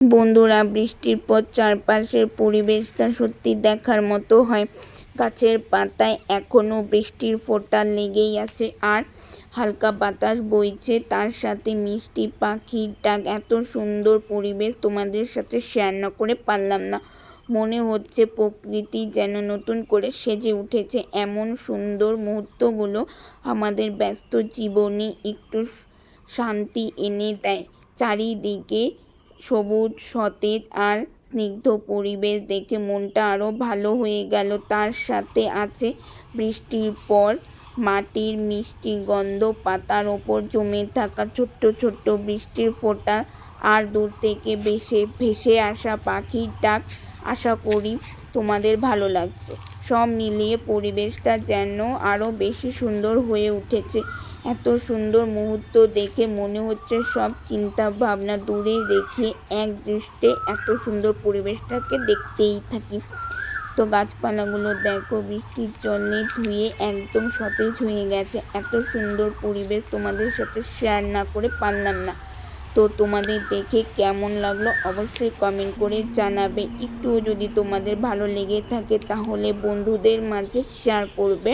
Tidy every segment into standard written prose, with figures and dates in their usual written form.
বন্ধুরা, বৃষ্টির পর চারপাশের পরিবেশটা সত্যি দেখার মতো হয়। গাছের পাতায় এখনো বৃষ্টির ফোঁটা লেগেই আছে, আর হালকা বাতাস বইছে, তার সাথে মিষ্টি পাখির ডাক। এত সুন্দর পরিবেশ তোমাদের সাথে শেয়ার না করে পারলাম না। মনে হচ্ছে প্রকৃতি যেন নতুন করে সেজে উঠেছে। এমন সুন্দর মুহূর্তগুলো আমাদের ব্যস্ত জীবনে একটু শান্তি এনে দেয়। চারিদিকে সবুজ, সতেজ আর স্নিগ্ধ পরিবেশ দেখে মনটা আরও ভালো হয়ে গেল। তার সাথে আছে বৃষ্টির পর মাটির মিষ্টি গন্ধ, পাতার ওপর জমে থাকা ছোট্ট ছোট্ট বৃষ্টির ফোঁটা, আর দূর থেকে ভেসে আসা পাখির ডাক। আশা করি তোমাদের ভালো লাগছে। সব মিলিয়ে পরিবেশটা যেন আরও বেশি সুন্দর হয়ে উঠেছে। এত সুন্দর মুহূর্ত দেখে মনে হচ্ছে সব চিন্তা ভাবনা দূরে রেখে এক দৃষ্টে এত সুন্দর পরিবেশটাকে দেখতেই থাকি। তো গাছপালাগুলো দেখো, বৃষ্টির জলে ধুয়ে একদম সতেজ হয়ে গেছে। এত সুন্দর পরিবেশ তোমাদের সাথে শেয়ার না করে পারলাম না। তো তোমাদের দেখে কেমন লাগলো অবশ্যই কমেন্ট করে জানাবে। একটুও যদি তোমাদের ভালো লেগে থাকে তাহলে বন্ধুদের মাঝে শেয়ার করবে,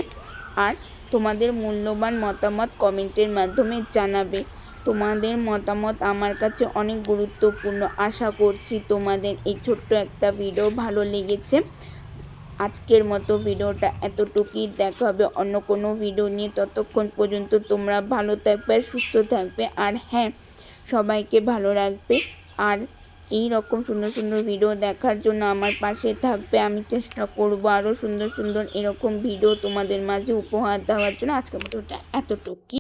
আর তোমাদের মূল্যবান মতামত কমেন্টের মাধ্যমে জানাবে। তোমাদের মতামত আমার কাছে অনেক গুরুত্বপূর্ণ। আশা করছি তোমাদের এই ছোট্ট একটা ভিডিও ভালো লেগেছে। আজকের মতো ভিডিওটা এতটুকুই। দেখা হবে অন্য কোনো ভিডিও নিয়ে। ততক্ষণ পর্যন্ত তোমরা ভালো থাকবে আর সুস্থ থাকবে, আর হ্যাঁ, সবাইকে ভালো রাখবে। আর এই রকম সুন্দর সুন্দর ভিডিও দেখার জন্য আমার পাশে থাকবে। আমি চেষ্টা করব আরও সুন্দর সুন্দর এরকম ভিডিও তোমাদের মাঝে উপহার দেওয়ার জন্য। আজকের ভিডিওটা এতটুকুই।